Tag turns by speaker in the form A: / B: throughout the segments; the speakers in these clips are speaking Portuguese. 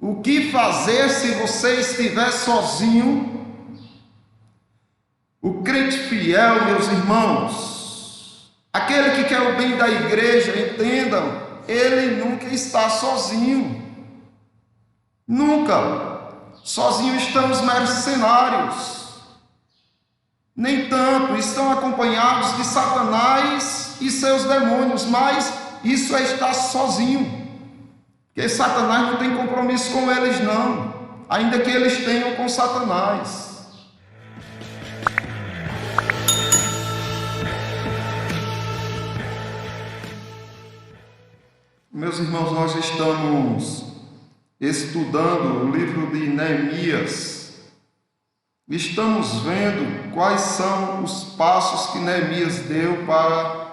A: O que fazer se você estiver sozinho? O crente fiel, meus irmãos, aquele que quer o bem da igreja, entendam, ele nunca está sozinho. Nunca. Sozinho estão os mercenários. Nem tanto, estão acompanhados de Satanás e seus demônios, mas isso é estar sozinho. Porque Satanás não tem compromisso com eles não, ainda que eles tenham com Satanás. Meus irmãos, nós estamos estudando o livro de Neemias. Estamos vendo quais são os passos que Neemias deu para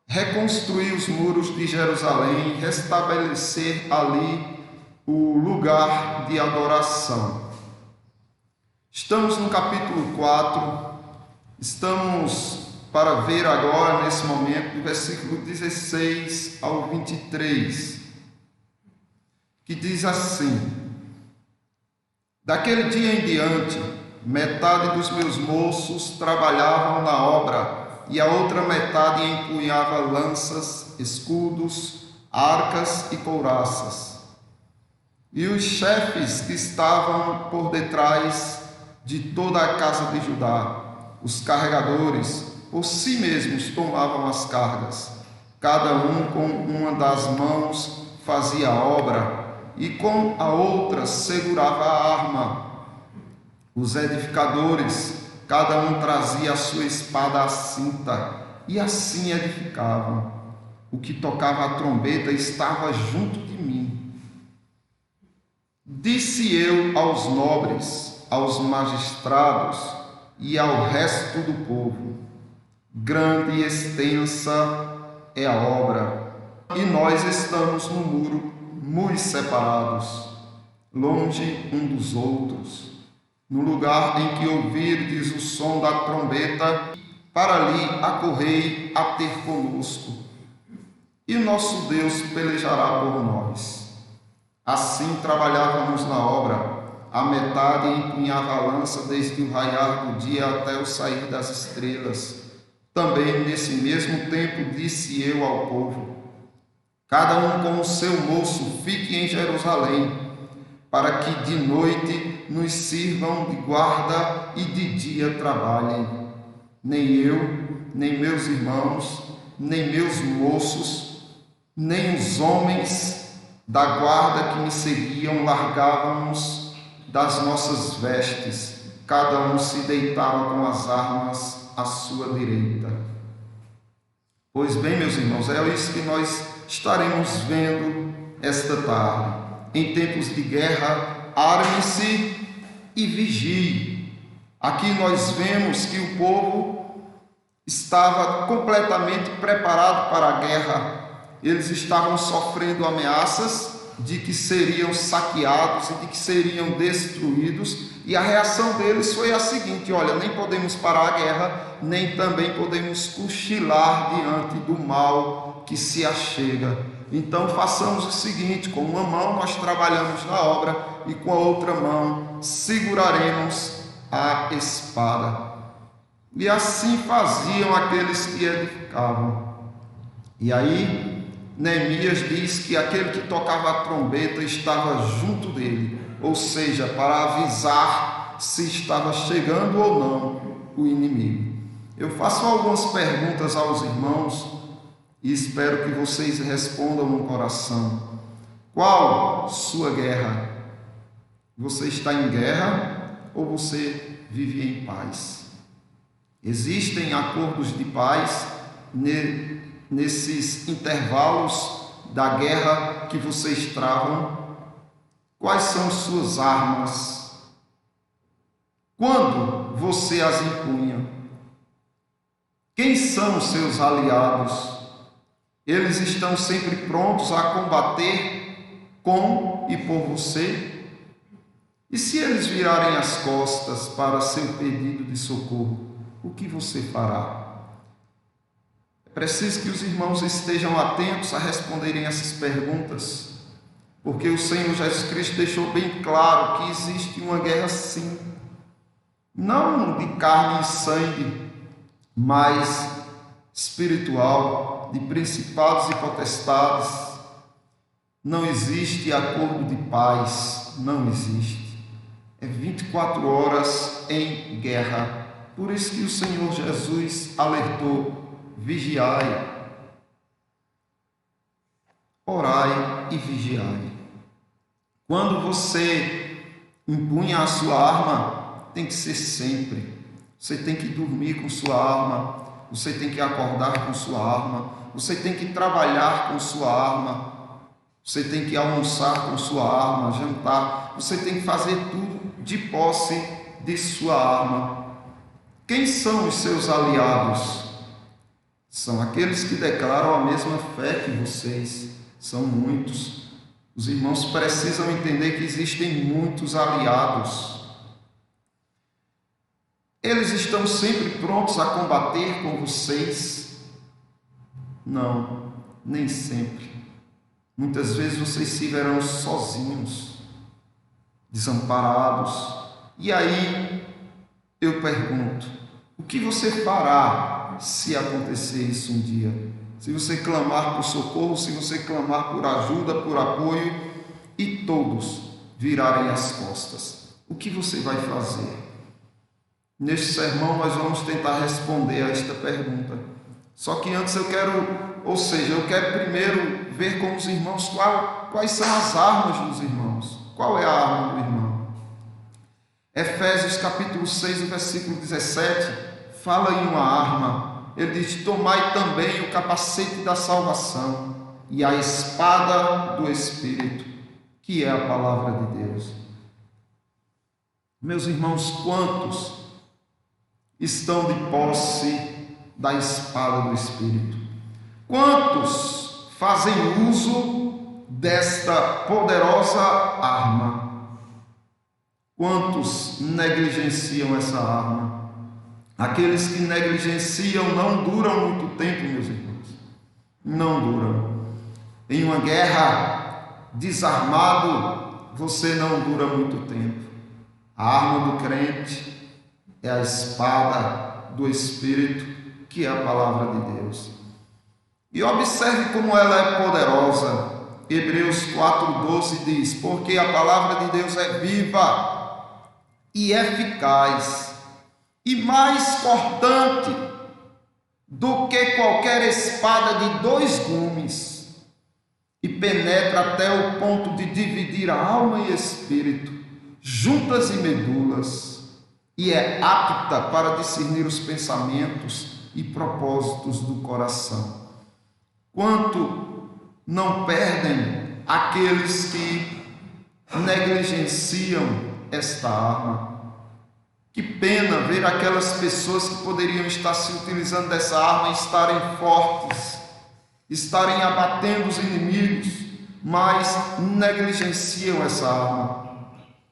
A: reconstruir os muros de Jerusalém, restabelecer ali o lugar de adoração. Estamos no capítulo 4, estamos para ver agora, nesse momento, do versículo 16 ao 23, que diz assim: Daquele dia em diante, metade dos meus moços trabalhavam na obra, e a outra metade empunhava lanças, escudos, arcas e couraças. E os chefes que estavam por detrás de toda a casa de Judá, os carregadores, por si mesmos tomavam as cargas. Cada um com uma das mãos fazia a obra, e com a outra segurava a arma. Os edificadores, cada um trazia a sua espada à cinta, e assim edificavam. O que tocava a trombeta estava junto de mim. Disse eu aos nobres, aos magistrados e ao resto do povo: grande e extensa é a obra, e nós estamos no muro muito separados, longe um dos outros. No lugar em que ouvirdes o som da trombeta, para ali acorrei a ter conosco, e nosso Deus pelejará por nós. Assim trabalhávamos na obra, a metade empunhava a lança desde o raiar do dia até o sair das estrelas. Também nesse mesmo tempo disse eu ao povo: cada um com o seu moço fique em Jerusalém, para que de noite nos sirvam de guarda e de dia trabalhem. Nem eu, nem meus irmãos, nem meus moços, nem os homens da guarda que me seguiam largávamos das nossas vestes. Cada um se deitava com as armas à sua direita. Pois bem, meus irmãos, é isso que nós estaremos vendo esta tarde. Em tempos de guerra, arme-se e vigie. Aqui nós vemos que o povo estava completamente preparado para a guerra. Eles estavam sofrendo ameaças de que seriam saqueados e de que seriam destruídos, e a reação deles foi a seguinte: olha, nem podemos parar a guerra, nem também podemos cochilar diante do mal que se achega. Então façamos o seguinte: com uma mão nós trabalhamos na obra e com a outra mão seguraremos a espada. E assim faziam aqueles que edificavam. E aí Neemias diz que aquele que tocava a trombeta estava junto dele, ou seja, para avisar se estava chegando ou não o inimigo. Eu faço algumas perguntas aos irmãos e espero que vocês respondam no coração. Qual sua guerra? Você está em guerra ou você vive em paz? Existem acordos de paz nesses intervalos da guerra que vocês travam? Quais são suas armas? Quando você as empunha? Quem são seus aliados? Eles estão sempre prontos a combater com e por você? E se eles virarem as costas para seu pedido de socorro, o que você fará? É preciso que os irmãos estejam atentos a responderem essas perguntas, porque o Senhor Jesus Cristo deixou bem claro que existe uma guerra sim, não de carne e sangue, mas espiritual, de principados e potestades. Não existe acordo de paz, não existe. É 24 horas em guerra. Por isso que o Senhor Jesus alertou: vigiai, orai e vigiai. Quando você empunha a sua arma, tem que ser sempre. Você tem que dormir com sua arma, você tem que acordar com sua arma, você tem que trabalhar com sua arma, você tem que almoçar com sua arma, jantar, você tem que fazer tudo de posse de sua arma. Quem são os seus aliados? São aqueles que declaram a mesma fé que vocês. São muitos. Os irmãos precisam entender que existem muitos aliados. Eles estão sempre prontos a combater com vocês? Não, nem sempre. Muitas vezes vocês se verão sozinhos, desamparados. E aí eu pergunto: o que você fará se acontecer isso um dia? Se você clamar por socorro, se você clamar por ajuda, por apoio, e todos virarem as costas, o que você vai fazer? Neste sermão nós vamos tentar responder a esta pergunta. Só que antes eu quero primeiro ver com os irmãos quais são as armas dos irmãos. Qual é a arma do irmão? Efésios capítulo 6, versículo 17, fala em uma arma. Ele diz: tomai também o capacete da salvação e a espada do Espírito, que é a palavra de Deus. Meus irmãos, quantos estão de posse da espada do Espírito? Quantos fazem uso desta poderosa arma? Quantos negligenciam essa arma? Aqueles que negligenciam não duram muito tempo, meus irmãos. Não duram. Em uma guerra, desarmado, você não dura muito tempo. A arma do crente é a espada do Espírito, que é a palavra de Deus. E observe como ela é poderosa. Hebreus 4,12 diz: porque a palavra de Deus é viva e eficaz, e mais cortante do que qualquer espada de 2 gumes, e penetra até o ponto de dividir a alma e espírito, juntas e medulas, e é apta para discernir os pensamentos e propósitos do coração. Quanto não perdem aqueles que negligenciam esta arma. Que pena ver aquelas pessoas que poderiam estar se utilizando dessa arma e estarem fortes, estarem abatendo os inimigos, mas negligenciam essa arma.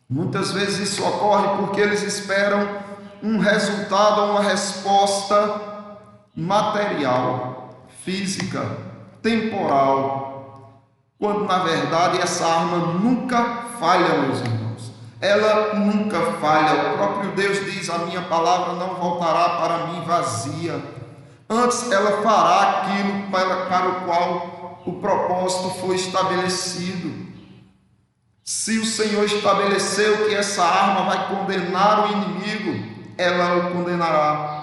A: Muitas vezes isso ocorre porque eles esperam um resultado, uma resposta material, física, temporal, quando na verdade essa arma nunca falha, meus irmãos. Ela nunca falha. O próprio Deus diz: a minha palavra não voltará para mim vazia. Antes ela fará aquilo para o qual o propósito foi estabelecido. Se o Senhor estabeleceu que essa arma vai condenar o inimigo, ela o condenará.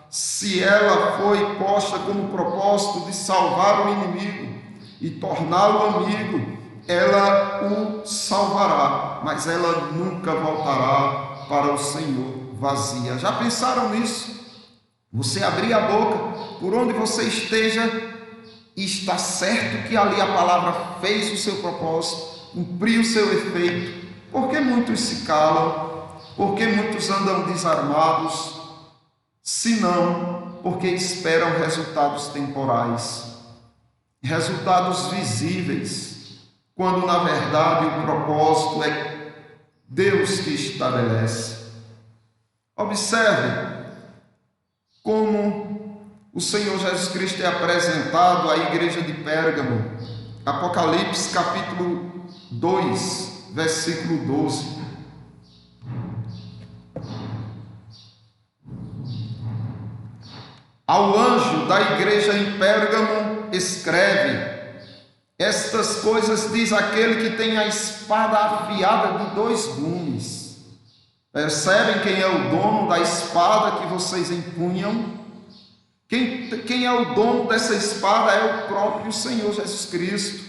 A: Se ela foi posta como propósito de salvar o inimigo e torná-lo amigo, ela o salvará, mas ela nunca voltará para o Senhor vazia. Já pensaram nisso? Você abrir a boca, por onde você esteja, e está certo que ali a palavra fez o seu propósito, cumpriu o seu efeito. Por que muitos se calam? Por que muitos andam desarmados? Se não, porque esperam resultados temporais, resultados visíveis, quando na verdade o propósito é Deus que estabelece. Observe como o Senhor Jesus Cristo é apresentado à igreja de Pérgamo. Apocalipse capítulo 2, versículo 12. Ao anjo da igreja em Pérgamo escreve: estas coisas diz aquele que tem a espada afiada de 2 gumes. Percebem quem é o dono da espada que vocês empunham? Quem é o dono dessa espada é o próprio Senhor Jesus Cristo.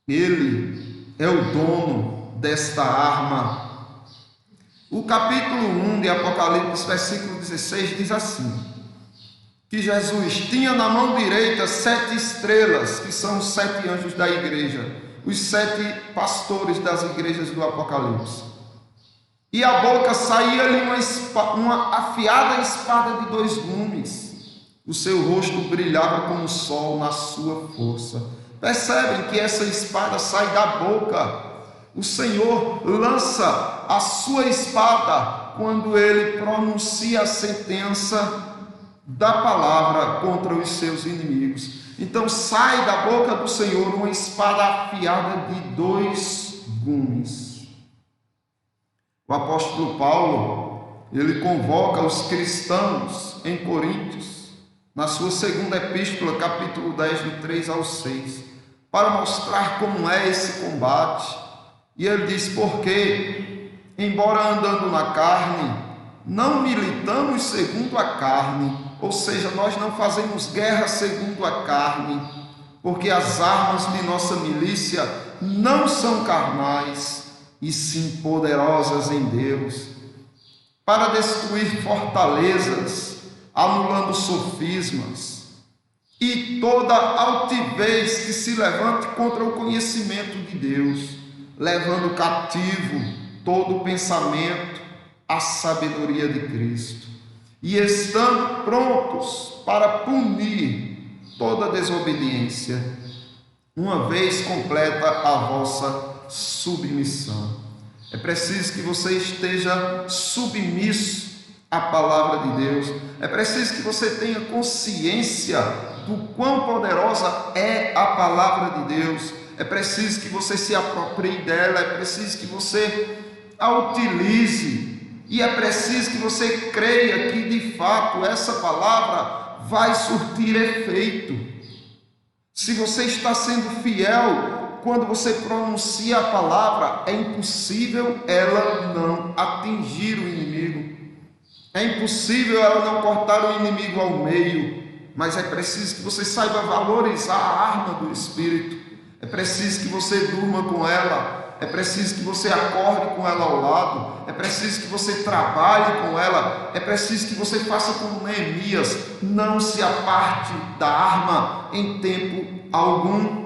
A: Ele é o dono desta arma. O capítulo 1 de Apocalipse, versículo 16, diz assim: que Jesus tinha na mão direita 7 estrelas, que são os 7 anjos da igreja, os 7 pastores das igrejas do Apocalipse. E a boca saía-lhe uma afiada espada de 2 gumes. O seu rosto brilhava como o sol na sua força. Percebem que essa espada sai da boca. O Senhor lança a sua espada quando ele pronuncia a sentença da palavra contra os seus inimigos. Então sai da boca do Senhor uma espada afiada de 2 gumes. O apóstolo Paulo, ele convoca os cristãos em Coríntios, na sua segunda epístola, capítulo 10, do 3 ao 6, para mostrar como é esse combate. E ele diz: porque, embora andando na carne, não militamos segundo a carne, ou seja, nós não fazemos guerra segundo a carne, porque as armas de nossa milícia não são carnais, e sim poderosas em Deus, para destruir fortalezas, anulando sofismas e toda altivez que se levante contra o conhecimento de Deus, levando cativo todo pensamento à sabedoria de Cristo, e estando prontos para punir toda desobediência, uma vez completa a vossa submissão. É preciso que você esteja submisso à palavra de Deus. É preciso que você tenha consciência do quão poderosa é a palavra de Deus. É preciso que você se aproprie dela. É preciso que você a utilize. E é preciso que você creia que de fato essa palavra vai surtir efeito. Se você está sendo fiel quando você pronuncia a palavra, é impossível ela não atingir o inimigo. É impossível ela não cortar o inimigo ao meio. Mas é preciso que você saiba valorizar a arma do Espírito. É preciso que você durma com ela. É preciso que você acorde com ela ao lado. É preciso que você trabalhe com ela. É preciso que você faça como Neemias: não se aparte da arma em tempo algum.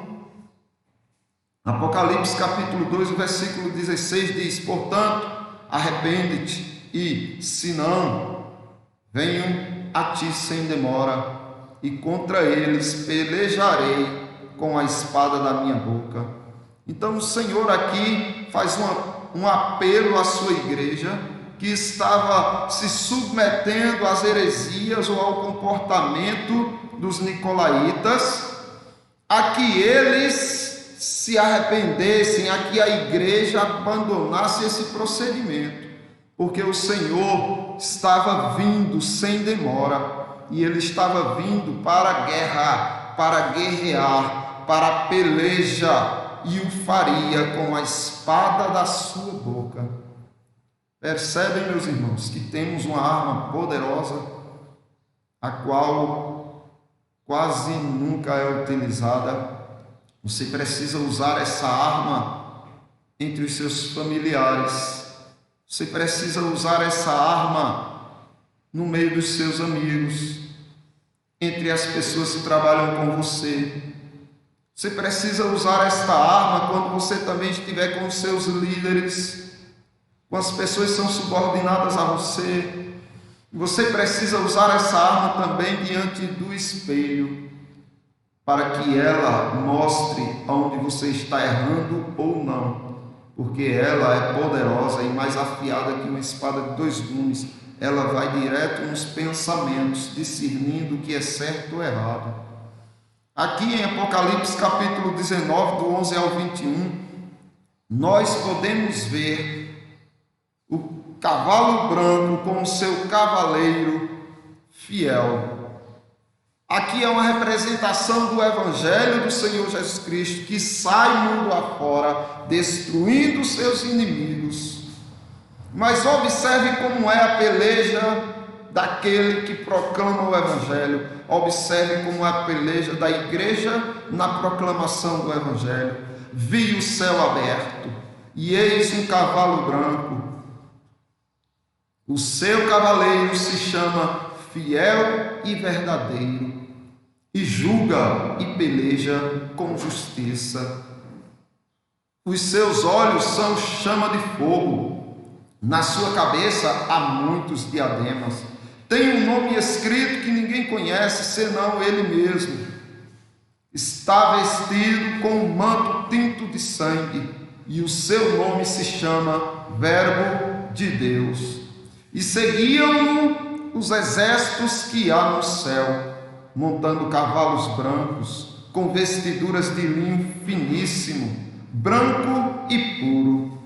A: Apocalipse capítulo 2, o versículo 16 diz: portanto, arrepende-te, e se não, venham a ti sem demora, e contra eles pelejarei com a espada da minha boca. Então o Senhor aqui faz um apelo à sua igreja, que estava se submetendo às heresias ou ao comportamento dos nicolaítas, a que eles se arrependessem, a que a igreja abandonasse esse procedimento, porque o Senhor estava vindo sem demora, e Ele estava vindo para guerra, para guerrear, para a peleja, e o faria com a espada da sua boca. Percebem, meus irmãos, que temos uma arma poderosa, a qual quase nunca é utilizada. Você precisa usar essa arma entre os seus familiares. Você precisa usar essa arma no meio dos seus amigos, entre as pessoas que trabalham com você. Você precisa usar esta arma quando você também estiver com os seus líderes, com as pessoas que são subordinadas a você. Você precisa usar essa arma também diante do espelho, para que ela mostre onde você está errando ou não, porque ela é poderosa e mais afiada que uma espada de 2 gumes. Ela vai direto nos pensamentos, discernindo o que é certo ou errado. Aqui em Apocalipse capítulo 19, do 11 ao 21, nós podemos ver o cavalo branco com o seu cavaleiro fiel. Aqui é uma representação do Evangelho do Senhor Jesus Cristo, que sai mundo afora, destruindo os seus inimigos. Mas observe como é a peleja daquele que proclama o Evangelho. Observe como é a peleja da igreja na proclamação do Evangelho. Vi o céu aberto, e eis um cavalo branco. O seu cavaleiro se chama Fiel e Verdadeiro, e julga e peleja com justiça. Os seus olhos são chama de fogo, na sua cabeça há muitos diademas. Tem um nome escrito que ninguém conhece, senão ele mesmo. Está vestido com um manto tinto de sangue, e o seu nome se chama Verbo de Deus. E seguiam-no os exércitos que há no céu, montando cavalos brancos, com vestiduras de linho finíssimo, branco e puro.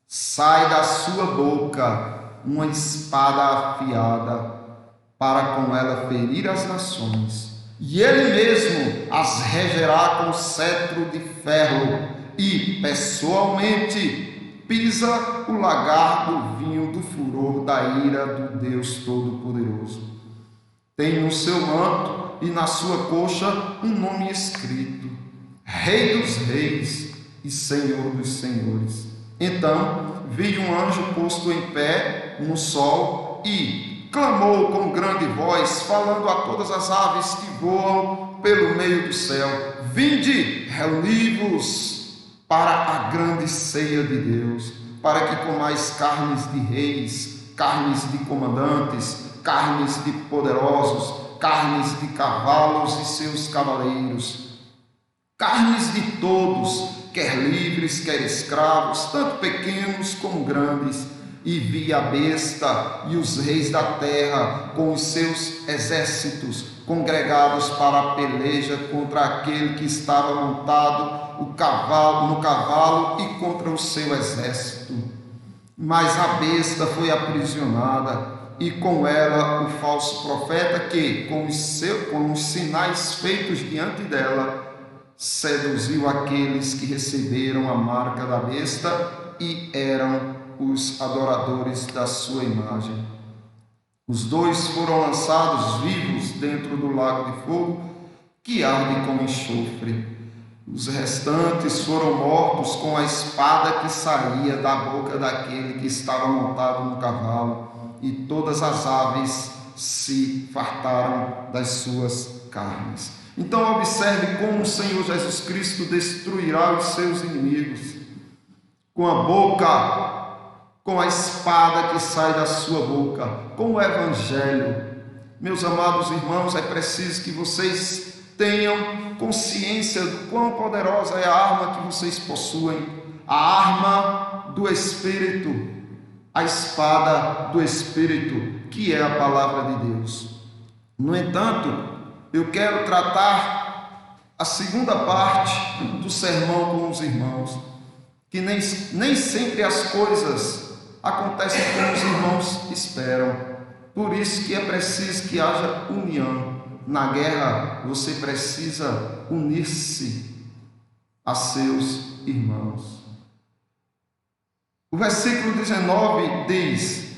A: Sai da sua boca uma espada afiada, para com ela ferir as nações, e ele mesmo as regerá com cetro de ferro, e pessoalmente pisa o lagar do vinho do furor da ira do Deus Todo-Poderoso. Tem no seu manto e na sua coxa um nome escrito: Rei dos Reis e Senhor dos Senhores. Então vi um anjo posto em pé no sol e clamou com grande voz, falando a todas as aves que voam pelo meio do céu: Vinde, reuni-vos para a grande ceia de Deus, para que comais carnes de reis, carnes de comandantes, carnes de poderosos, carnes de cavalos e seus cavaleiros, carnes de todos, quer livres, quer escravos, tanto pequenos como grandes. E vi a besta e os reis da terra com os seus exércitos congregados para a peleja contra aquele que estava montado no cavalo e contra o seu exército. Mas a besta foi aprisionada, e com ela o falso profeta que, com os sinais feitos diante dela, seduziu aqueles que receberam a marca da besta e eram os adoradores da sua imagem. Os dois foram lançados vivos dentro do lago de fogo, que arde com enxofre. Os restantes foram mortos com a espada que saía da boca daquele que estava montado no cavalo, e todas as aves se fartaram das suas carnes. Então observe como o Senhor Jesus Cristo destruirá os seus inimigos com a boca, com a espada que sai da sua boca, com o Evangelho. Meus amados irmãos, é preciso que vocês tenham consciência do quão poderosa é a arma que vocês possuem, a arma do Espírito, a espada do Espírito, que é a palavra de Deus. No entanto, eu quero tratar a segunda parte do sermão com os irmãos, que nem sempre as coisas acontecem como os irmãos esperam. Por isso que é preciso que haja união. Na guerra, você precisa unir-se a seus irmãos. O versículo 19 diz: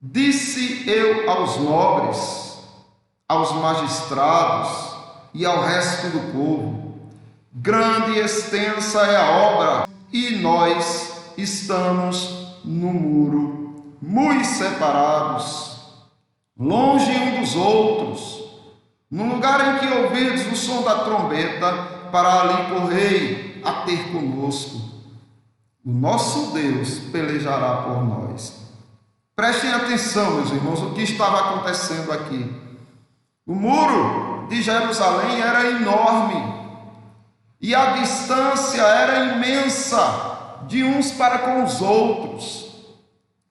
A: Disse eu aos nobres, aos magistrados e ao resto do povo: grande e extensa é a obra, e nós estamos no muro, muito separados, longe um dos outros, no lugar em que ouvirdes o som da trombeta, para ali correi a ter conosco. O nosso Deus pelejará por nós. Prestem atenção, meus irmãos, o que estava acontecendo aqui. O muro de Jerusalém era enorme, e a distância era imensa de uns para com os outros.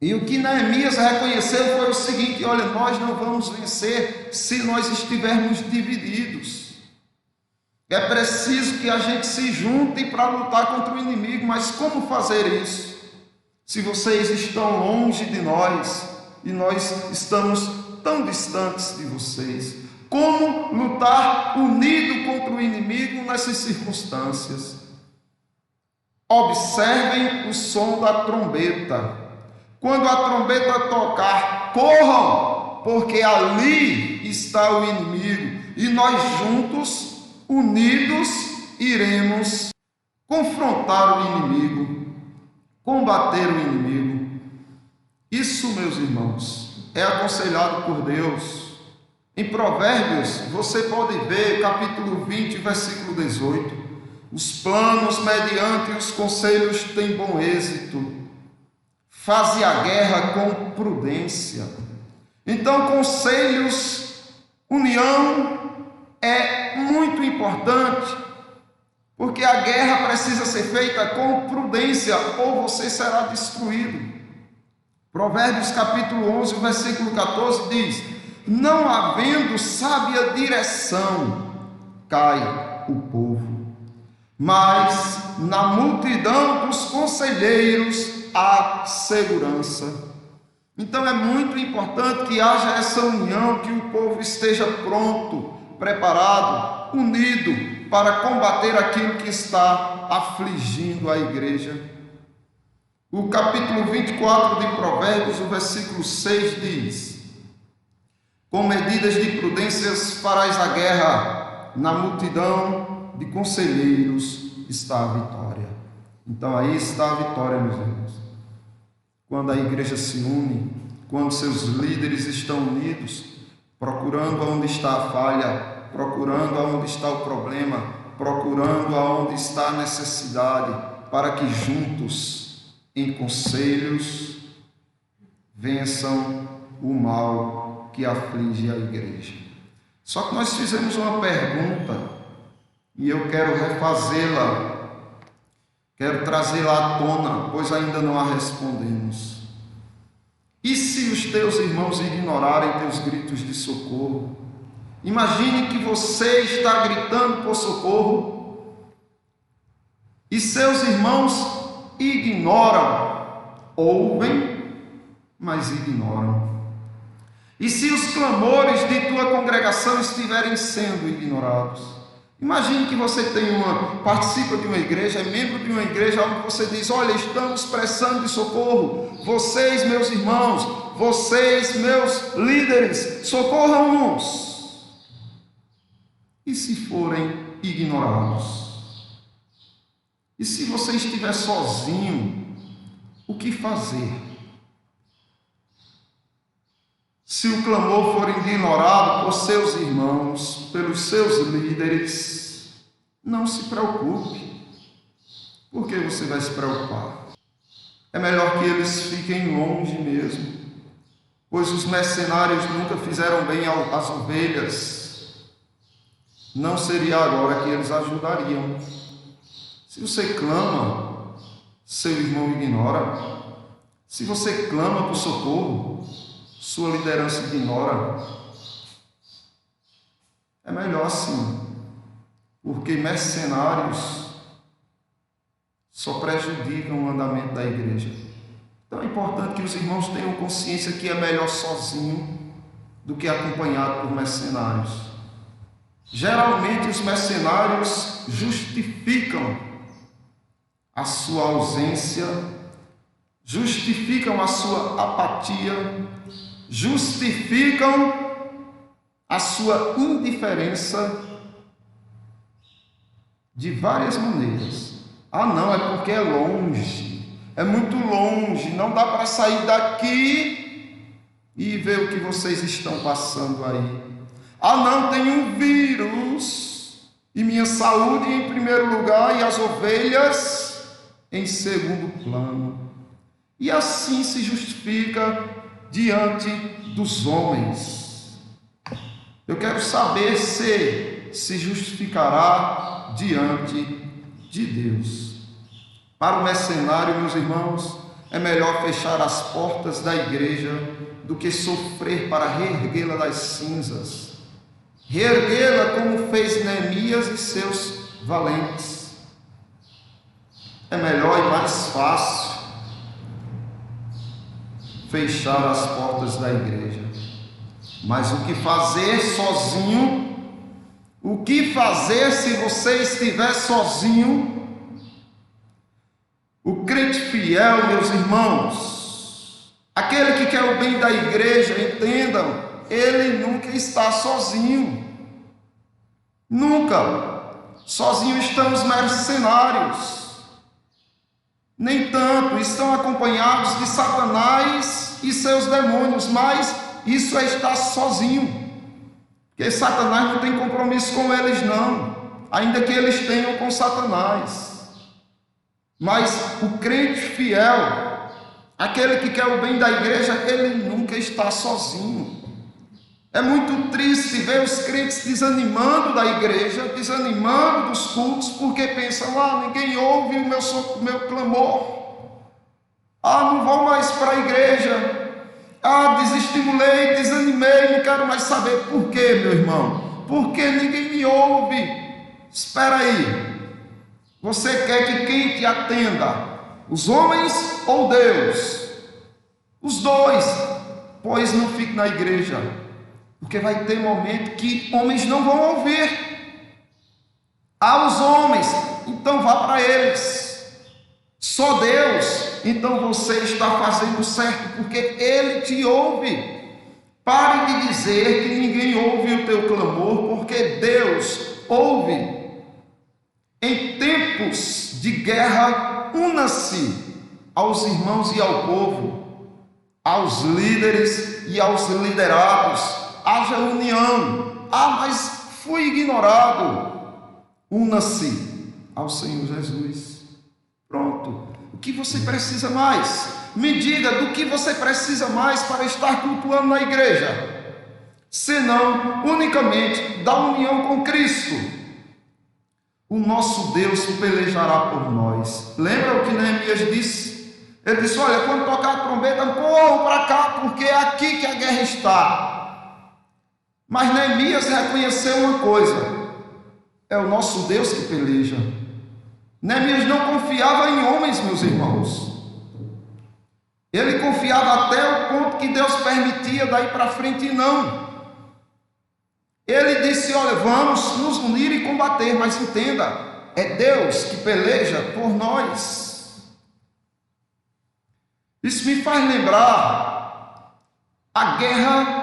A: E o que Neemias reconheceu foi o seguinte: olha, nós não vamos vencer se nós estivermos divididos. É preciso que a gente se junte para lutar contra o inimigo, mas como fazer isso? Se vocês estão longe de nós e nós estamos tão distantes de vocês, como lutar unido contra o inimigo nessas circunstâncias? Observem o som da trombeta. Quando a trombeta tocar, corram, porque ali está o inimigo, e nós juntos, unidos, iremos confrontar o inimigo, combater o inimigo. Isso, meus irmãos, é aconselhado por Deus. Em Provérbios, você pode ver, capítulo 20, versículo 18, os planos mediante os conselhos têm bom êxito, faze a guerra com prudência. Então, conselhos, união é muito importante, porque a guerra precisa ser feita com prudência, ou você será destruído. Provérbios capítulo 11, versículo 14 diz: não havendo sábia direção, cai o povo, mas na multidão dos conselheiros há segurança. Então é muito importante que haja essa união, que o povo esteja pronto, preparado, unido para combater aquilo que está afligindo a igreja. O capítulo 24 de Provérbios, o versículo 6 diz: com medidas de prudências farás a guerra, na multidão de conselheiros está a vitória. Então aí está a vitória, meus irmãos. Quando a igreja se une, quando seus líderes estão unidos, procurando aonde está a falha, procurando aonde está o problema, procurando aonde está a necessidade, para que juntos, em conselhos, vençam o mal que aflige a igreja. Só que nós fizemos uma pergunta e eu quero refazê-la, quero trazê-la à tona, pois ainda não a respondemos. E se os teus irmãos ignorarem teus gritos de socorro? Imagine que você está gritando por socorro e seus irmãos ignoram, ouvem, mas ignoram. E se os clamores de tua congregação estiverem sendo ignorados? Imagine que você participa de uma igreja, é membro de uma igreja onde você diz: olha, estamos precisando de socorro, vocês, meus irmãos, vocês, meus líderes, socorram-nos. E se forem ignorados? E se você estiver sozinho, o que fazer? Se o clamor for ignorado por seus irmãos, pelos seus líderes, não se preocupe. Por que você vai se preocupar? É melhor que eles fiquem longe mesmo, pois os mercenários nunca fizeram bem às ovelhas. Não seria agora que eles ajudariam. Se você clama, seu irmão ignora. Se você clama por socorro, sua liderança ignora. É melhor assim, porque mercenários só prejudicam o andamento da igreja. Então é importante que os irmãos tenham consciência que é melhor sozinho do que acompanhado por mercenários. Geralmente os mercenários justificam a sua ausência, justificam a sua apatia, justificam a sua indiferença de várias maneiras. Ah, não, é porque é longe, é muito longe, não dá para sair daqui e ver o que vocês estão passando aí. Ah, não, tem um vírus e minha saúde em primeiro lugar e as ovelhas em segundo plano. E assim se justifica diante dos homens. Eu quero saber se justificará diante de Deus. Para o mercenário, meus irmãos, é melhor fechar as portas da igreja do que sofrer para reerguê-la das cinzas, reerguê-la como fez Neemias e seus valentes. É melhor e mais fácil fechar as portas da igreja. Mas o que fazer sozinho? O que fazer se você estiver sozinho? O crente fiel, meus irmãos, aquele que quer o bem da igreja, entendam, ele nunca está sozinho. Nunca. Sozinho estamos mercenários. Nem tanto, estão acompanhados de Satanás e seus demônios, mas isso é estar sozinho. Porque Satanás não tem compromisso com eles não, ainda que eles tenham com Satanás. Mas o crente fiel, aquele que quer o bem da igreja, ele nunca está sozinho. É muito triste ver os crentes desanimando da igreja, desanimando dos cultos, porque pensam, ninguém ouve o meu clamor. Não vou mais para a igreja. Desestimulei, desanimei, não quero mais saber. Por quê, meu irmão? Porque ninguém me ouve. Espera aí. Você quer que quem te atenda? Os homens ou Deus? Os dois. Pois não fique na igreja. Porque vai ter momento que homens não vão ouvir. Os homens, então vá para eles. Só Deus, então você está fazendo certo, porque Ele te ouve. Pare de dizer que ninguém ouve o teu clamor, porque Deus ouve. Em tempos de guerra, una-se aos irmãos e ao povo, aos líderes e aos liderados. Haja união. Mas fui ignorado. Una-se ao Senhor Jesus. Pronto. O que você precisa mais? Me diga do que você precisa mais para estar cultuando na igreja, senão unicamente da união com Cristo. O nosso Deus pelejará por nós. Lembra o que Neemias disse? Ele disse, olha, quando tocar a trombeta, corram para cá, porque é aqui que a guerra está. Mas Neemias reconheceu uma coisa, é o nosso Deus que peleja. Neemias não confiava em homens, meus irmãos. Ele confiava até o ponto que Deus permitia daí para frente, não. Ele disse, olha, vamos nos unir e combater, mas entenda, é Deus que peleja por nós. Isso me faz lembrar a guerra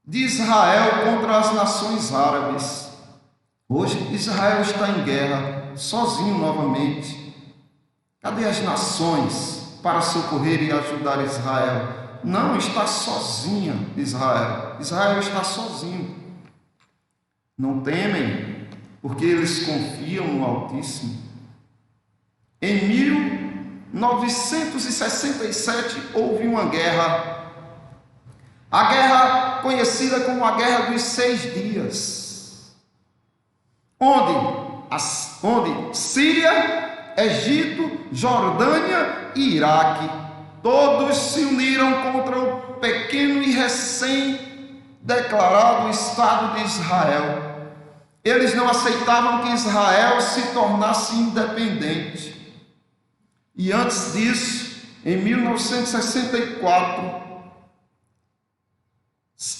A: de Israel contra as nações árabes. Hoje Israel está em guerra, sozinho novamente. Cadê as nações para socorrer e ajudar Israel? Não, está sozinha Israel. Israel está sozinho. Não temem, porque eles confiam no Altíssimo. Em 1967 houve uma guerra. A guerra conhecida como a Guerra dos 6 Dias. Onde Síria, Egito, Jordânia e Iraque, todos se uniram contra o pequeno e recém-declarado Estado de Israel. Eles não aceitavam que Israel se tornasse independente. E antes disso, em 1964,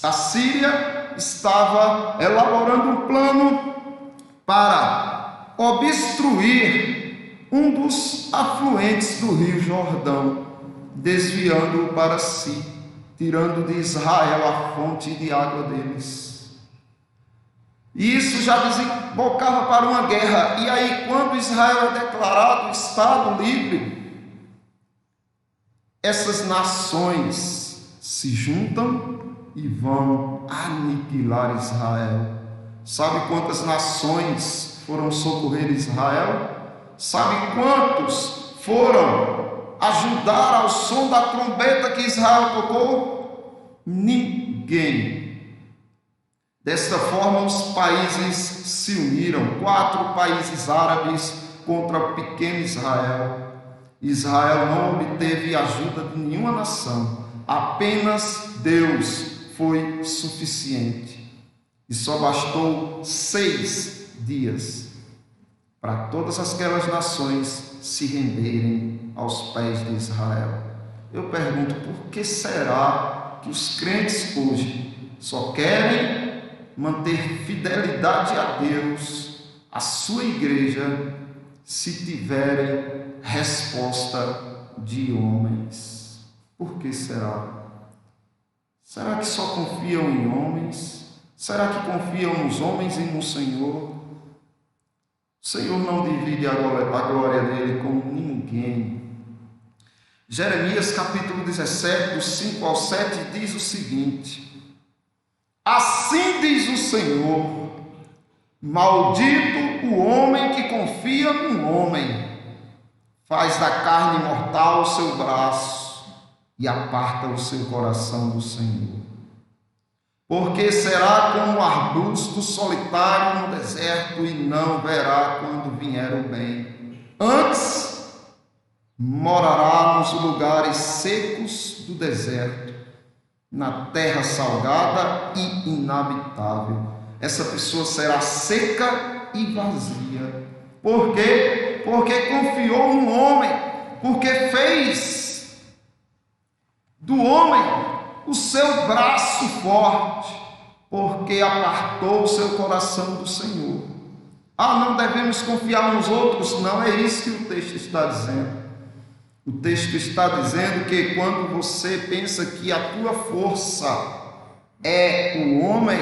A: a Síria estava elaborando um plano para obstruir um dos afluentes do Rio Jordão, desviando-o para si, tirando de Israel a fonte de água deles. E isso já desembocava para uma guerra. E aí, quando Israel é declarado Estado livre, essas nações se juntam e vão aniquilar Israel. Sabe quantas nações foram socorrer Israel? Sabe quantos foram ajudar ao som da trombeta que Israel tocou? Ninguém. Desta forma, os países se uniram, 4 países árabes contra o pequeno Israel. Israel não obteve ajuda de nenhuma nação, apenas Deus foi suficiente. E só bastou 6 dias para todas aquelas nações se renderem aos pés de Israel. Eu pergunto, por que será que os crentes hoje só querem manter fidelidade a Deus, a sua igreja, se tiverem resposta de homens? Por que será? Será que só confiam em homens? Será que confiam nos homens e no Senhor? O Senhor não divide a glória dele com ninguém. Jeremias capítulo 17, dos 5 ao 7, diz o seguinte: assim diz o Senhor, maldito o homem que confia no homem, faz da carne mortal o seu braço e aparta o seu coração do Senhor. Porque será como um arbusto solitário no deserto e não verá quando vier o bem. Antes, morará nos lugares secos do deserto, na terra salgada e inabitável. Essa pessoa será seca e vazia. Por quê? Porque confiou no homem, porque fez do homem o seu braço forte, porque apartou o seu coração do Senhor. Não devemos confiar nos outros. Não é isso que o texto está dizendo. O texto está dizendo que quando você pensa que a tua força é o homem,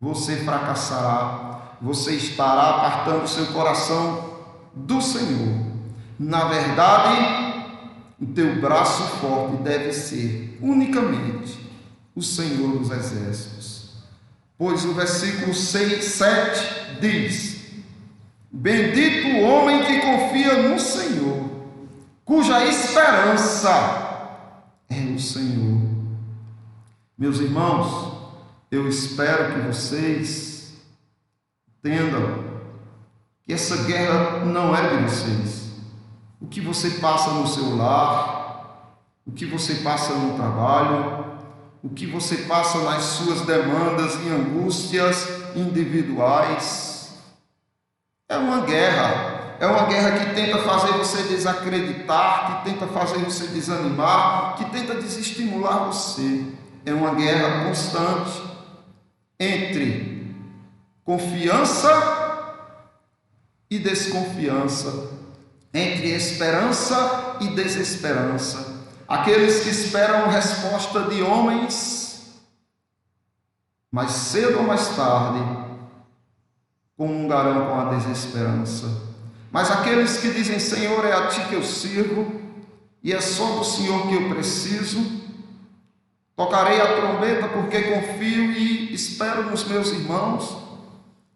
A: você fracassará, você estará apartando o seu coração do Senhor. Na verdade, o teu braço forte deve ser unicamente o Senhor dos Exércitos. Pois o versículo 7 diz: bendito o homem que confia no Senhor, cuja esperança é o Senhor. Meus irmãos, eu espero que vocês entendam que essa guerra não é de vocês. O que você passa no seu lar, o que você passa no trabalho, o que você passa nas suas demandas e angústias individuais, é uma guerra. É uma guerra que tenta fazer você desacreditar, que tenta fazer você desanimar, que tenta desestimular você. É uma guerra constante entre confiança e desconfiança, entre esperança e desesperança. Aqueles que esperam resposta de homens, mais cedo ou mais tarde, comungarão com a desesperança. Mas aqueles que dizem: Senhor, é a Ti que eu sirvo, e é só do Senhor que eu preciso, tocarei a trombeta porque confio e espero nos meus irmãos,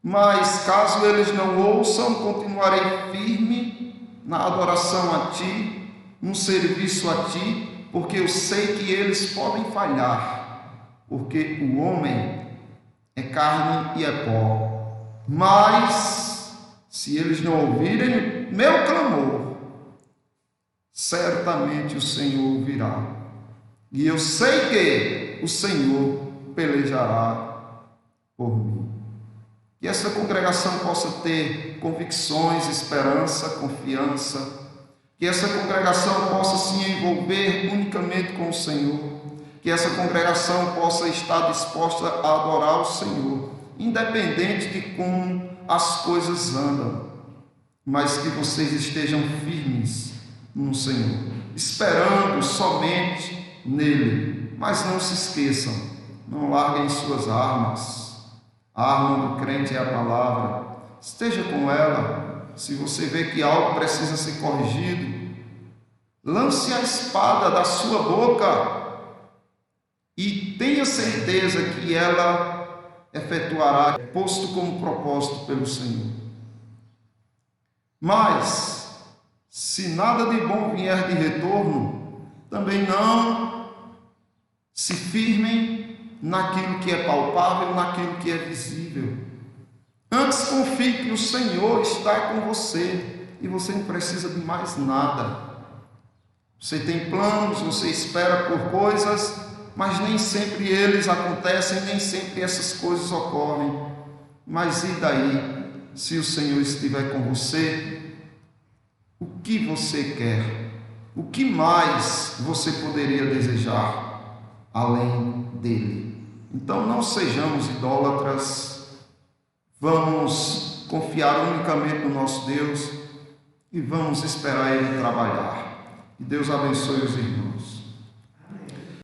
A: mas caso eles não ouçam, continuarei firme na adoração a Ti, no serviço a Ti, porque eu sei que eles podem falhar, porque o homem é carne e é pó. Mas, se eles não ouvirem meu clamor, certamente o Senhor ouvirá. E eu sei que o Senhor pelejará por mim. Que essa congregação possa ter convicções, esperança, confiança. Que essa congregação possa se envolver unicamente com o Senhor. Que essa congregação possa estar disposta a adorar o Senhor, independente de como as coisas andam. Mas que vocês estejam firmes no Senhor, esperando somente nele. Mas não se esqueçam, não larguem suas armas. A arma do crente é a palavra. Esteja com ela. Se você vê que algo precisa ser corrigido, lance a espada da sua boca e tenha certeza que ela efetuará, posto como propósito pelo Senhor. Mas, se nada de bom vier de retorno, também não se firmem naquilo que é palpável, naquilo que é visível. Antes confie que o Senhor está com você e você não precisa de mais nada. Você tem planos, você espera por coisas, mas nem sempre eles acontecem, nem sempre essas coisas ocorrem. Mas e daí? Se o Senhor estiver com você, o que você quer? O que mais você poderia desejar além dele? Então não sejamos idólatras, vamos confiar unicamente no nosso Deus e vamos esperar ele trabalhar. Que Deus abençoe os irmãos.